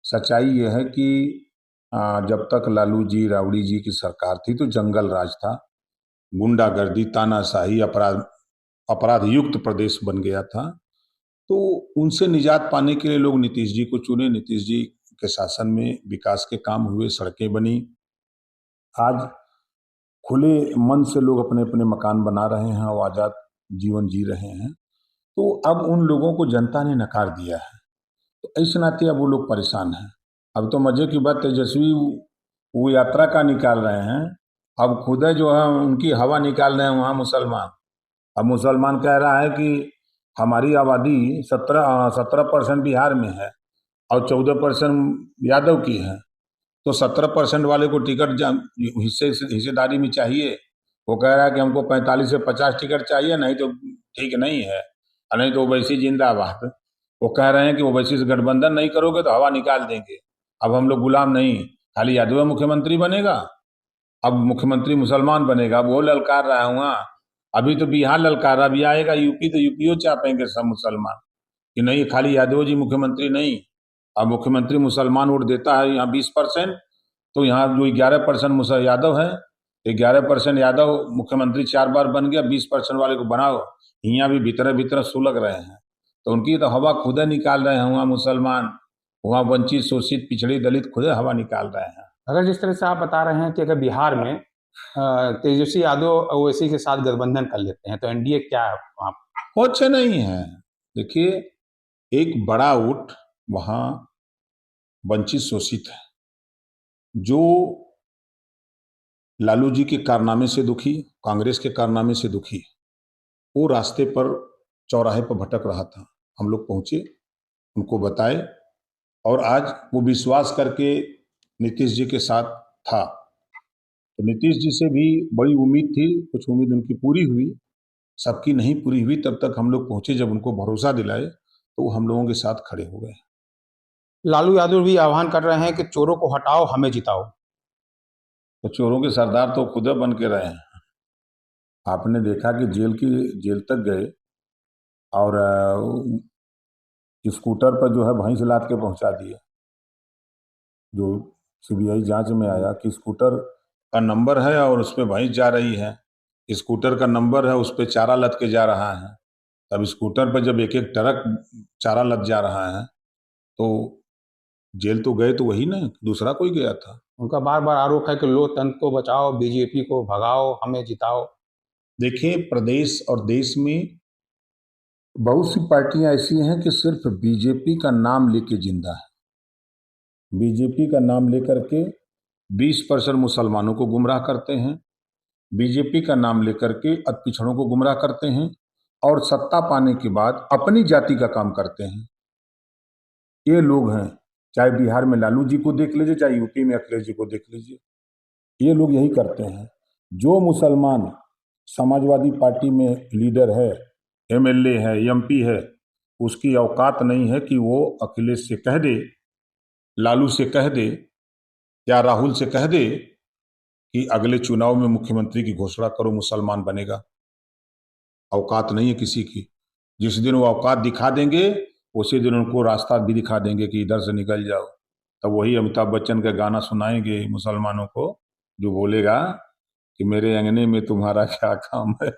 सच्चाई यह है कि जब तक लालू जी राबड़ी जी की सरकार थी तो जंगल राज था, गुंडागर्दी, तानाशाही, अपराध अपराध युक्त प्रदेश बन गया था। तो उनसे निजात पाने के लिए लोग नीतीश जी को चुने। नीतीश जी के शासन में विकास के काम हुए, सड़कें बनी। आज खुले मन से लोग अपने अपने मकान बना रहे हैं और आजाद जीवन जी रहे हैं। तो अब उन लोगों को जनता ने नकार दिया है, तो इस नाते अब वो लोग परेशान हैं। अब तो मजे की बात, तेजस्वी वो यात्रा का निकाल रहे हैं, अब खुद है जो है उनकी हवा निकाल रहे हैं वहाँ मुसलमान। अब मुसलमान कह रहा है कि हमारी आबादी 17% बिहार में है और 14% यादव की है, तो 17% वाले को टिकट हिस्सेदारी में चाहिए। वो कह रहा है कि हमको 45 से 50 टिकट चाहिए, नहीं तो ठीक नहीं है, और नहीं तो ओवैसी जिंदाबाद। वो कह रहे हैं कि ओवैसी से गठबंधन नहीं करोगे तो हवा निकाल देंगे। अब हम लोग गुलाम नहीं, खाली यादव मुख्यमंत्री बनेगा, अब मुख्यमंत्री मुसलमान बनेगा। अब वो ललकार रहा है वहाँ। अभी तो बिहार ललकार, अभी आएगा यूपी तो यूपीओ चापेंगे सब मुसलमान कि नहीं, खाली यादव जी मुख्यमंत्री नहीं। अब मुख्यमंत्री मुसलमान वोट देता है यहाँ 20%, तो यहाँ जो 11% मुसल यादव है, 11% यादव मुख्यमंत्री 4 बार बन गया, 20% वाले को बनाओ। यहाँ भी भीतर भीतर सुलग रहे हैं, तो उनकी तो हवा खुद निकाल रहे हैं वहाँ मुसलमान, वहाँ वंचित, शोषित, पिछड़े, दलित खुद हवा निकाल रहे हैं। अगर जिस तरह से आप बता रहे हैं कि अगर बिहार में तेजस्वी यादव ओवैसी के साथ गठबंधन कर लेते हैं तो एनडीए क्या है वहाँ? कुछ नहीं है। देखिए, एक बड़ा वोट वहाँ वंचित, शोषित है, जो लालू जी के कारनामे से दुखी, कांग्रेस के कारनामे से दुखी, वो रास्ते पर चौराहे पर भटक रहा था। हम लोग पहुंचे, उनको बताए, और आज वो विश्वास करके नीतीश जी के साथ था। तो नीतीश जी से भी बड़ी उम्मीद थी, कुछ उम्मीद उनकी पूरी हुई, सबकी नहीं पूरी हुई। तब तक हम लोग पहुंचे, जब उनको भरोसा दिलाए तो वो हम लोगों के साथ खड़े हो गए। लालू यादव भी आह्वान कर रहे हैं कि चोरों को हटाओ, हमें जिताओ। तो चोरों के सरदार तो खुद बन के रहे हैं। आपने देखा कि जेल तक गए, और स्कूटर पर जो है भैंस लाद के पहुंचा दिए। जो सीबीआई जांच में आया कि स्कूटर का नंबर है और उस पर भैंस जा रही है, स्कूटर का नंबर है, उस पर चारा लद के जा रहा है। तब स्कूटर पर जब एक एक ट्रक चारा लद जा रहा है, तो जेल तो गए तो वही ना, दूसरा कोई गया था। उनका बार बार आरोप है कि लोकतंत्र को बचाओ, बीजेपी को भगाओ, हमें जिताओ। देखिए, प्रदेश और देश में बहुत सी पार्टियां ऐसी हैं कि सिर्फ बीजेपी का नाम लेके जिंदा है। बीजेपी का नाम लेकर के 20% मुसलमानों को गुमराह करते हैं, बीजेपी का नाम लेकर के पिछड़ों को गुमराह करते हैं, और सत्ता पाने के बाद अपनी जाति का काम करते हैं। ये लोग हैं, चाहे बिहार में लालू जी को देख लीजिए, चाहे यूपी में अखिलेश जी को देख लीजिए, ये लोग यही करते हैं। जो मुसलमान समाजवादी पार्टी में लीडर है, एमएलए है, एमपी है, उसकी औकात नहीं है कि वो अखिलेश से कह दे, लालू से कह दे, या राहुल से कह दे कि अगले चुनाव में मुख्यमंत्री की घोषणा करो, मुसलमान बनेगा। औकात नहीं है किसी की। जिस दिन वो औकात दिखा देंगे, उसी दिन उनको रास्ता भी दिखा देंगे कि इधर से निकल जाओ। तब वही अमिताभ बच्चन का गाना सुनाएंगे मुसलमानों को, जो बोलेगा कि मेरे अंगने में तुम्हारा क्या काम है।